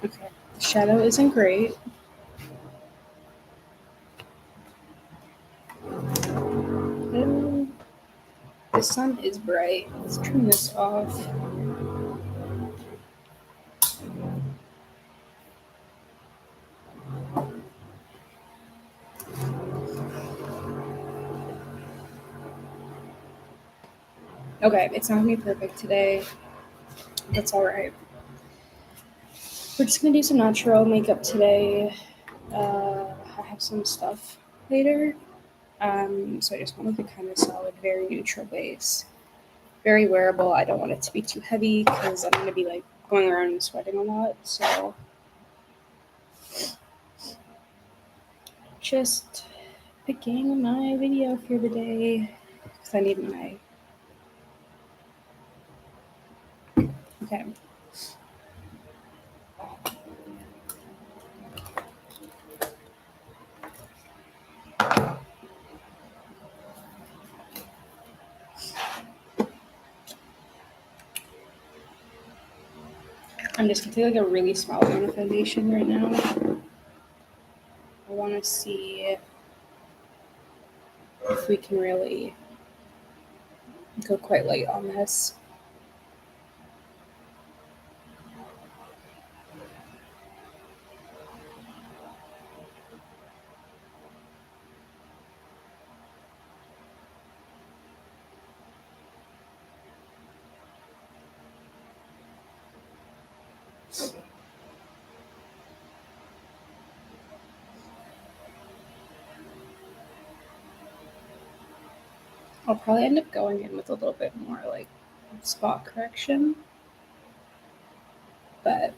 Okay, the shadow isn't great. The sun is bright. Let's turn this off. Okay, it's not gonna be perfect today. That's all right. We're just gonna do some natural makeup today. I have some stuff later. So I just wanted the kind of solid, very neutral base. Very wearable. I don't want it to be too heavy because I'm gonna be like going around and sweating a lot. So just picking my video for the day because I need my. Okay. I'm just gonna take like a really small amount of foundation right now. I want to see if we can really go quite light on this. I'll probably end up going in with a little bit more like spot correction, but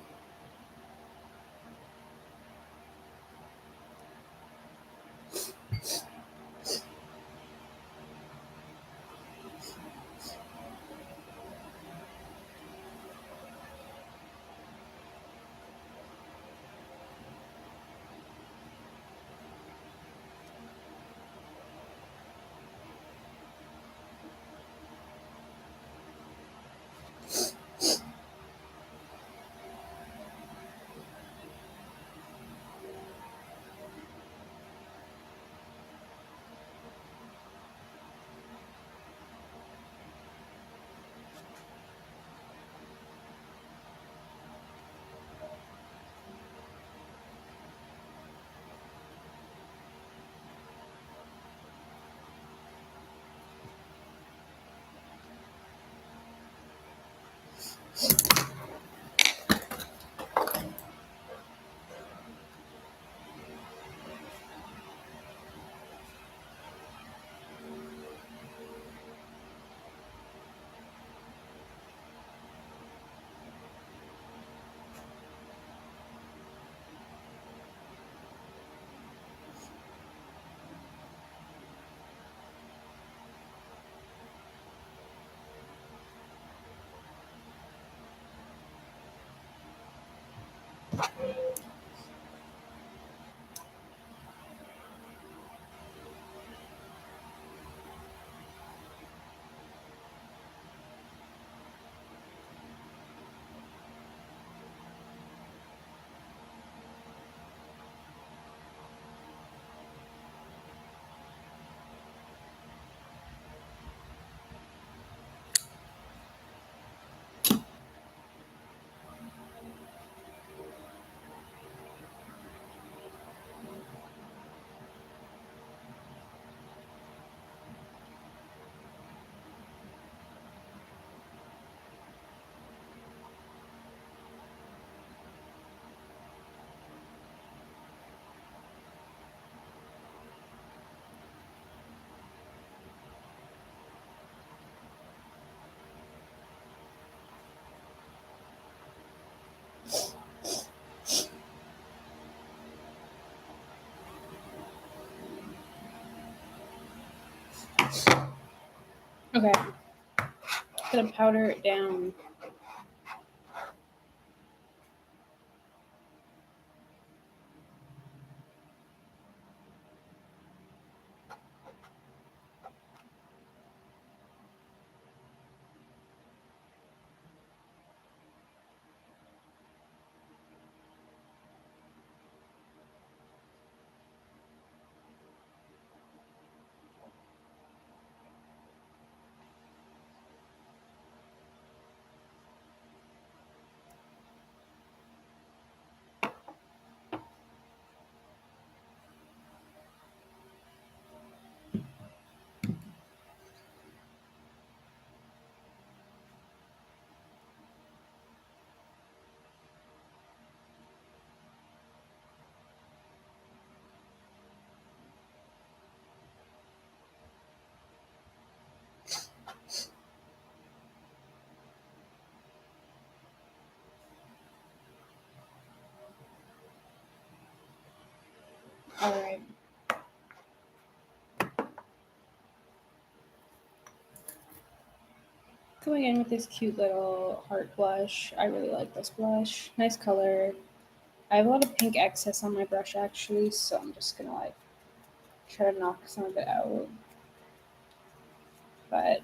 okay. Gonna powder it down. All right. Going in with this cute little heart blush. I really like this blush. Nice color. I have a lot of pink excess on my brush actually, so I'm just gonna like try to knock some of it out. But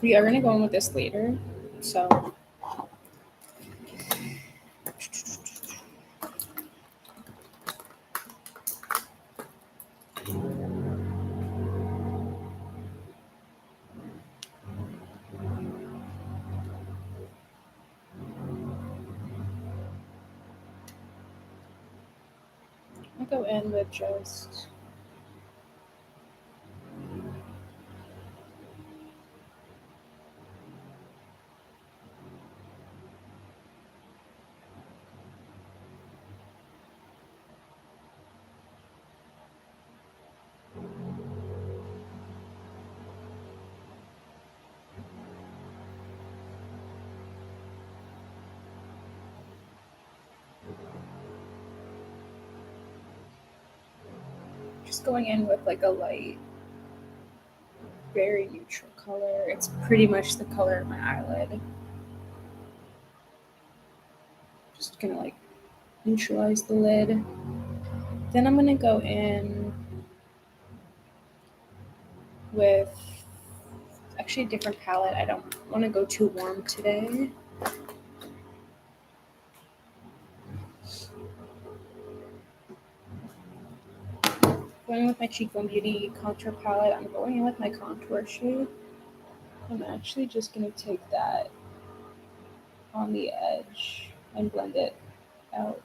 we are gonna go in with this later. So I'll go in with just going in with like a light, very neutral color. It's pretty much the color of my eyelid. Just gonna like neutralize the lid. Then I'm gonna go in with actually a different palette. I don't want to go too warm today. Going with my Cheekbone Beauty contour palette, I'm going in with my contour shade. I'm actually just gonna take that on the edge and blend it out.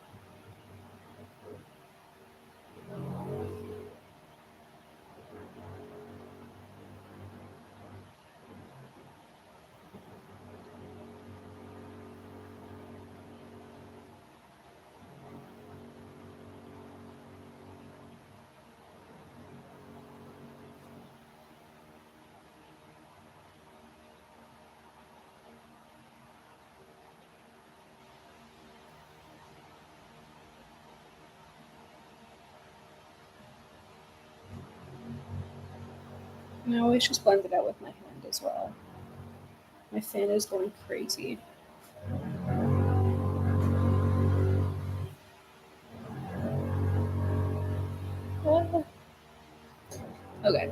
And I always just blend it out with my hand as well. My fan is going crazy. Okay.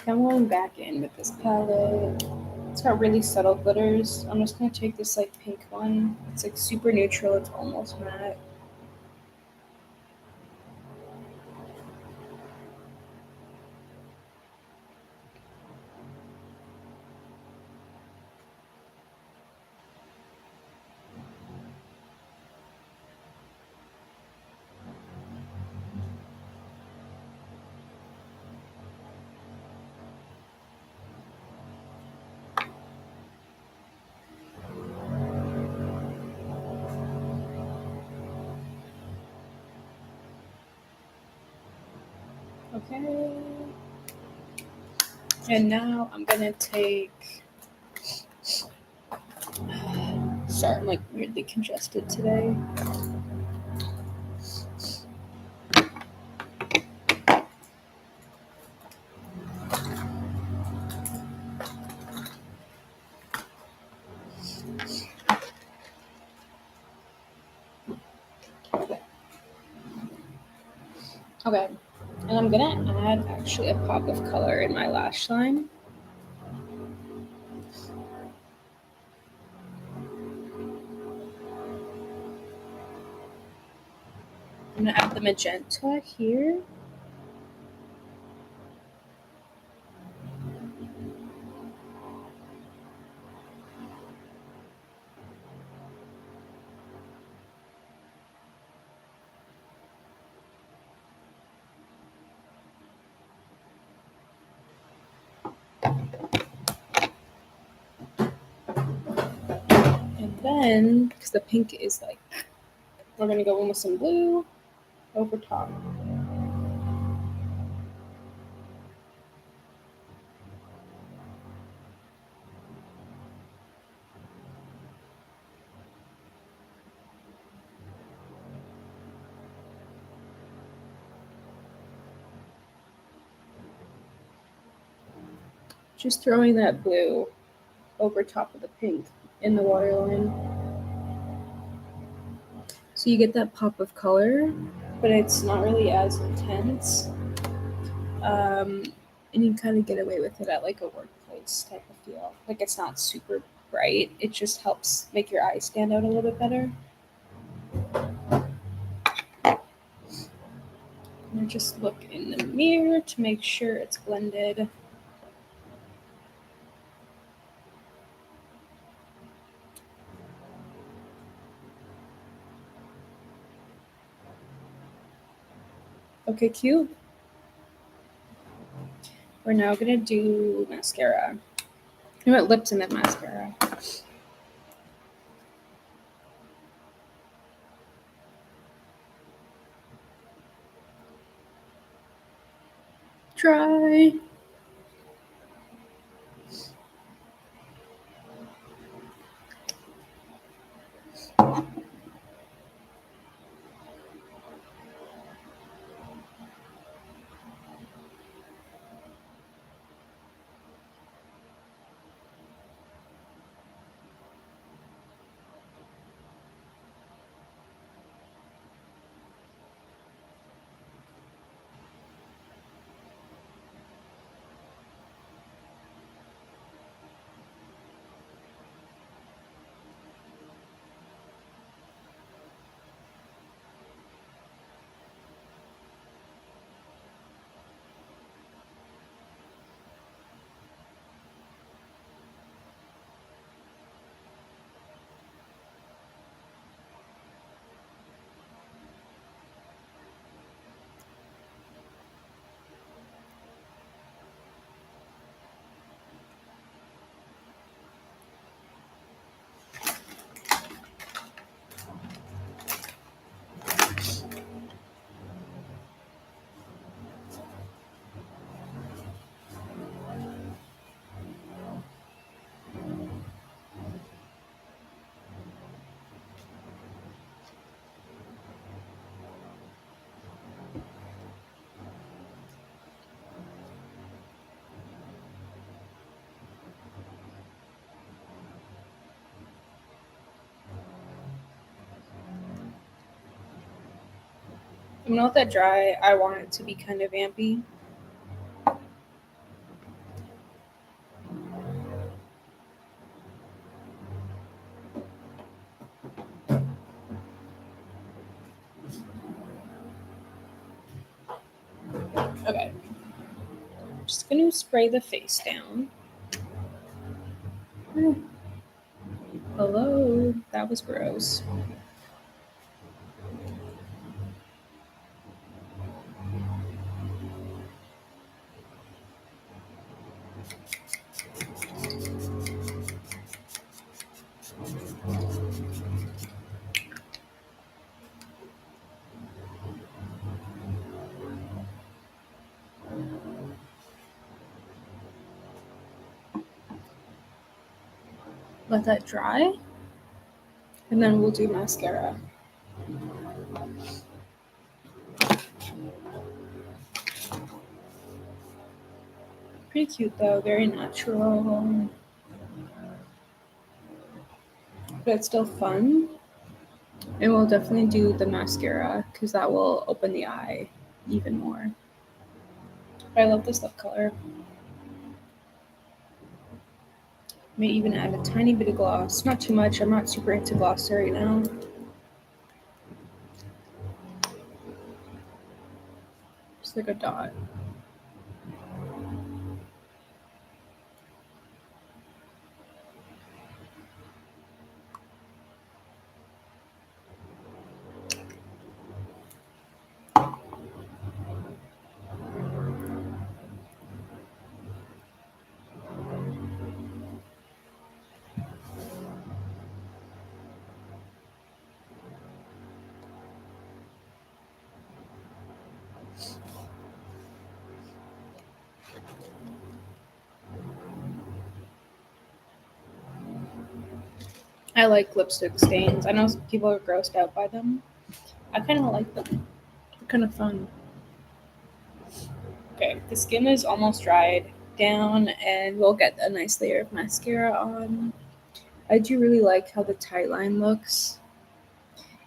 I'm going back in with this palette. It's got really subtle glitters. I'm just gonna take this like pink one. It's like super neutral. It's almost matte. Okay. And now I'm gonna take. Sorry, I'm like weirdly congested today. Okay, and I'm gonna add actually a pop of color in my lash line. I'm gonna add the magenta here. And then, because the pink is like, we're gonna go in with some blue over top. Just throwing that blue over top of the pink in the waterline. So you get that pop of color, but it's not really as intense. And you kind of get away with it at like a workplace type of feel. Like it's not super bright. It just helps make your eyes stand out a little bit better. And just look in the mirror to make sure it's blended. Okay, cute. We're now gonna do mascara. You know what? Lips and then mascara. Try. I'm not that dry. I want it to be kind of ampy. Okay. I'm just gonna spray the face down. Hello. That was gross. Let that dry. And then we'll do mascara. Pretty cute though, very natural. But it's still fun. And we'll definitely do the mascara because that will open the eye even more. But I love this lip color. May even add a tiny bit of gloss. Not too much. I'm not super into gloss right now. Just like a dot. I like lipstick stains. I know people are grossed out by them. I kind of like them. They're kind of fun. Okay, the skin is almost dried down, and we'll get a nice layer of mascara on. I do really like how the tight line looks.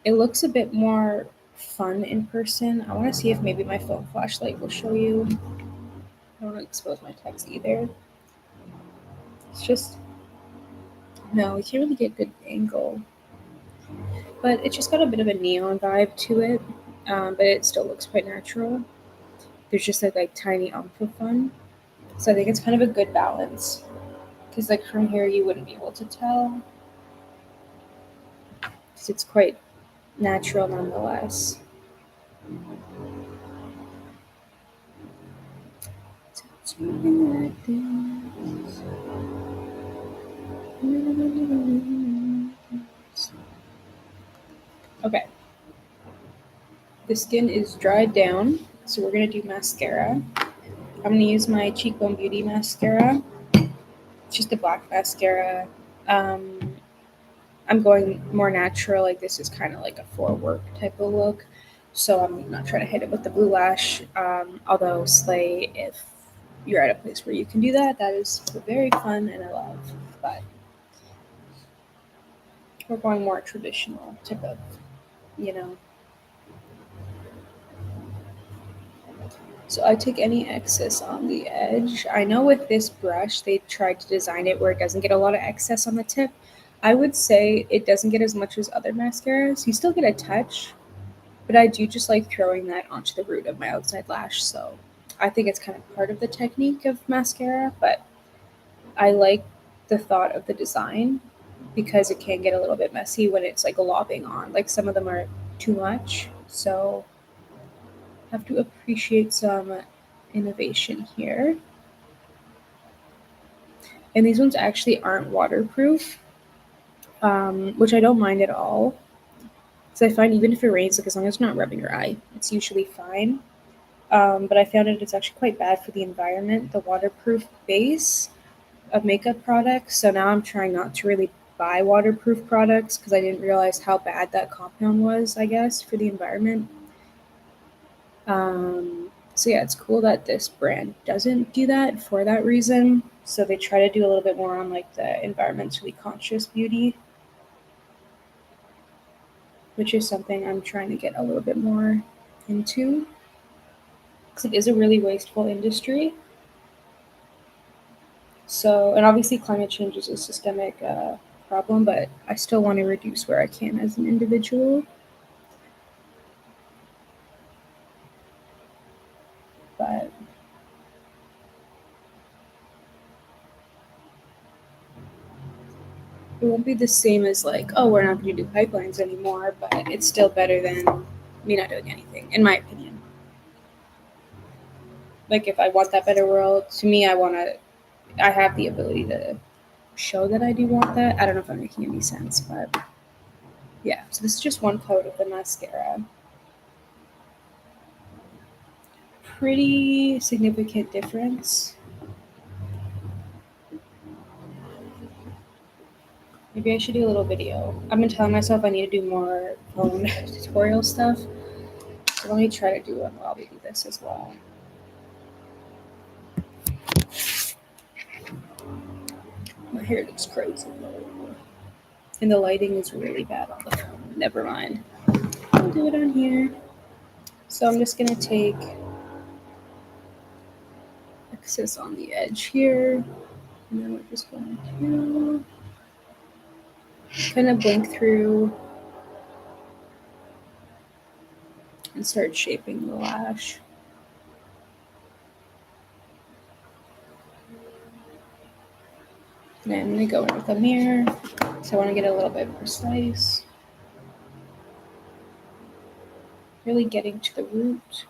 It looks a bit more fun in person. I want to see if maybe my phone flashlight will show you. I don't want to expose my text either. It's just, no, we can't really get a good angle. But it just got a bit of a neon vibe to it, but it still looks quite natural. There's just like tiny ounce of fun. So I think it's kind of a good balance. Because like from here you wouldn't be able to tell. Because it's quite natural nonetheless. Okay. The skin is dried down, so we're going to do mascara. I'm going to use my Cheekbone Beauty mascara. It's just a black mascara. I'm going more natural. Like this is kind of like a for work type of look. So I'm not trying to hit it with the blue lash. Although slay if you're at a place where you can do that. That is very fun and I love. But we're going more traditional type of, you know. So I take any excess on the edge. I know with this brush, they tried to design it where it doesn't get a lot of excess on the tip. I would say it doesn't get as much as other mascaras. You still get a touch, but I do just like throwing that onto the root of my outside lash. So I think it's kind of part of the technique of mascara, but I like the thought of the design because it can get a little bit messy when it's like lobbing on. Like some of them are too much. So have to appreciate some innovation here. And these ones actually aren't waterproof, which I don't mind at all. Because I find even if it rains, like as long as it's not rubbing your eye, it's usually fine. But I found it's actually quite bad for the environment, the waterproof base of makeup products. So now I'm trying not to really buy waterproof products because I didn't realize how bad that compound was, I guess, for the environment. So yeah, it's cool that this brand doesn't do that for that reason. So they try to do a little bit more on like the environmentally conscious beauty, which is something I'm trying to get a little bit more into because it is a really wasteful industry. So, and obviously climate change is a systemic problem, but I still want to reduce where I can as an individual. But it won't be the same as like, oh, we're not going to do pipelines anymore, but it's still better than me not doing anything, in my opinion. Like, if I want that better world, to me, I have the ability to show that I do want that. I don't know if I'm making any sense, but yeah. So this is just one coat of the mascara. Pretty significant difference. Maybe I should do a little video. I've been telling myself I need to do more phone tutorial stuff. So let me try to do one while we do this as well. My hair looks crazy. And the lighting is really bad on the phone. Never mind. I'll do it on here. So I'm just going to take excess on the edge here, and then we're just going to kind of blink through and start shaping the lash. And then I'm going to go in with a mirror, so I want to get a little bit precise. Really getting to the root.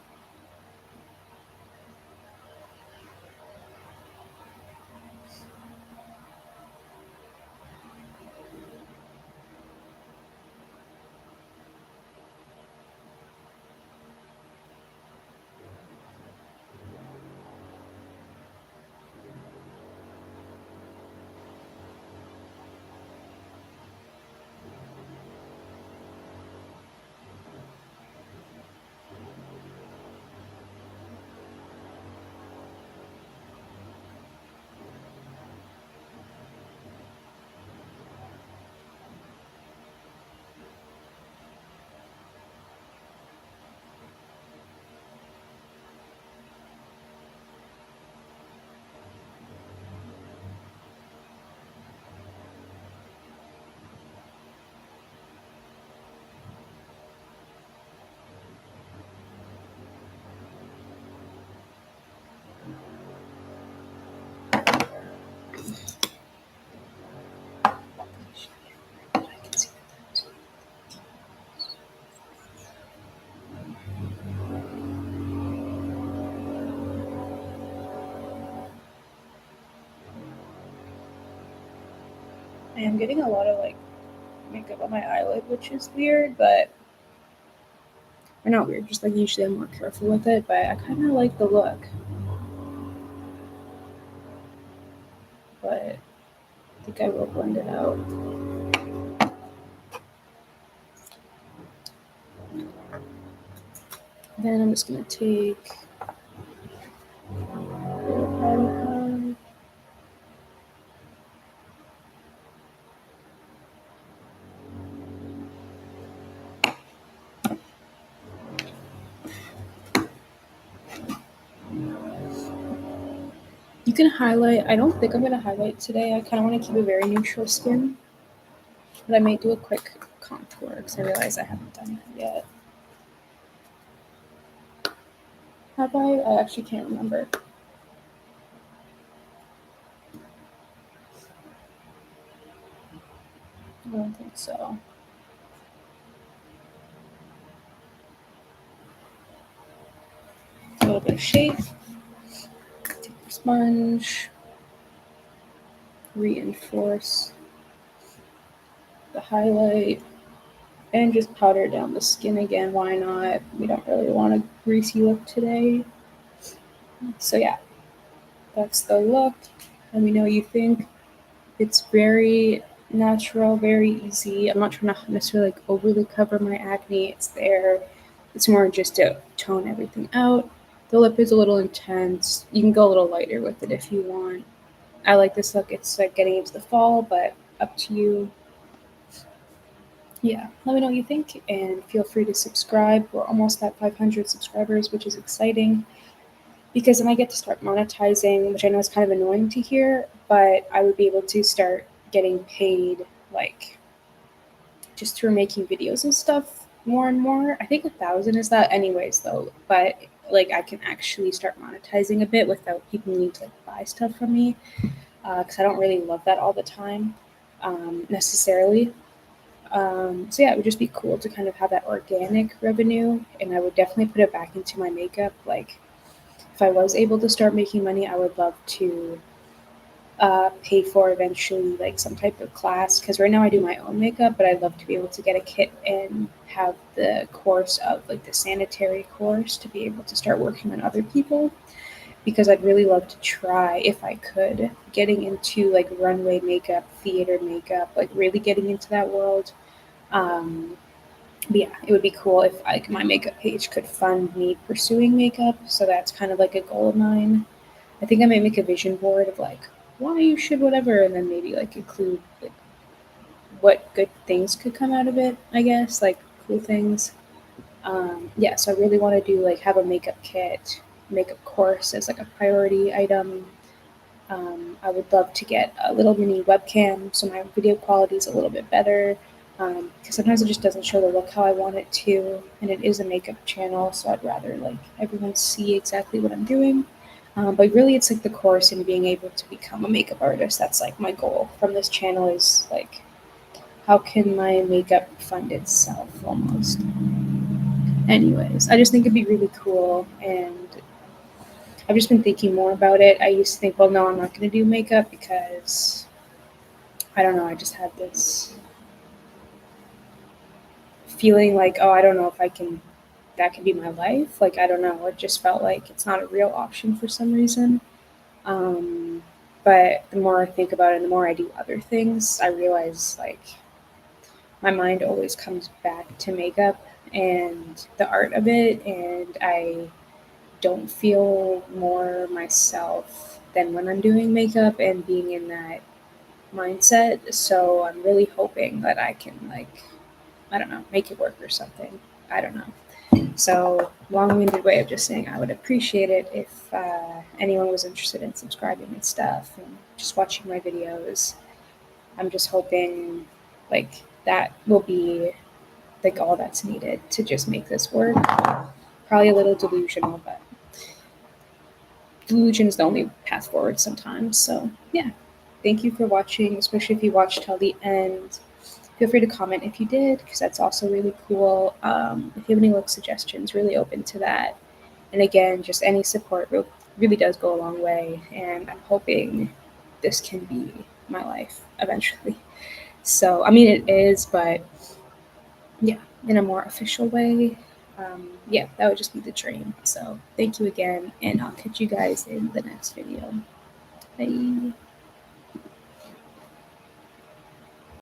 I am getting a lot of like makeup on my eyelid, which is weird, but or not weird, just like usually I'm more careful with it, but I kind of like the look. But I think I will blend it out. Then I'm just going to take a little powder puff. You can highlight. I don't think I'm going to highlight today. I kind of want to keep a very neutral skin. But I may do a quick contour because I realize I haven't done that yet. Have I? I actually can't remember. I don't think so. A little bit of shape. Take the sponge. Reinforce the highlight. And just powder down the skin again. Why not? We don't really want a greasy look today. So yeah, that's the look. Let me know what you think. It's very natural, very easy. I'm not trying to necessarily like overly cover my acne. It's there. It's more just to tone everything out. The lip is a little intense. You can go a little lighter with it if you want. I like this look. It's like getting into the fall, but up to you. Yeah, let me know what you think and feel free to subscribe. We're almost at 500 subscribers, which is exciting because then I get to start monetizing, which I know is kind of annoying to hear, but I would be able to start getting paid like just through making videos and stuff more and more. I think 1,000 is that anyways though, but like I can actually start monetizing a bit without people needing to like buy stuff from me because I don't really love that all the time necessarily. So yeah, it would just be cool to kind of have that organic revenue, and I would definitely put it back into my makeup. Like, if I was able to start making money, I would love to pay for eventually like some type of class. Because right now I do my own makeup, but I'd love to be able to get a kit and have the course of like the sanitary course to be able to start working on other people. Because I'd really love to try, if I could, getting into like runway makeup, theater makeup, like really getting into that world. But yeah, it would be cool if like my makeup page could fund me pursuing makeup. So that's kind of like a goal of mine. I think I might make a vision board of like why you should whatever, and then maybe like include like what good things could come out of it. I guess like cool things. Yeah, so I really want to do like have a makeup kit, makeup course as like a priority item. I would love to get a little mini webcam so my video quality is a little bit better. Because sometimes it just doesn't show the look how I want it to, and it is a makeup channel, so I'd rather like everyone see exactly what I'm doing. But really, it's like the course and being able to become a makeup artist. That's like my goal from this channel is like, how can my makeup fund itself almost? Anyways, I just think it'd be really cool, and I've just been thinking more about it. I used to think, well, no, I'm not going to do makeup because I don't know. I just had this feeling like, oh, I don't know if I can, that could be my life. Like, I don't know. It just felt like it's not a real option for some reason. Um, but the more I think about it, and the more I do other things, I realize like my mind always comes back to makeup and the art of it. And I don't feel more myself than when I'm doing makeup and being in that mindset. So I'm really hoping that I can like, I don't know, make it work or something. I don't know. So long-winded way of just saying I would appreciate it if anyone was interested in subscribing and stuff and just watching my videos. I'm just hoping like that will be like all that's needed to just make this work. Probably a little delusional, but delusion is the only path forward sometimes. So yeah, thank you for watching, especially if you watched till the end. Feel free to comment if you did, because that's also really cool. If you have any look suggestions, really open to that. And again, just any support really does go a long way. And I'm hoping this can be my life eventually. So, I mean, it is, but yeah, in a more official way. Yeah, that would just be the dream. So, thank you again, and I'll catch you guys in the next video. Bye.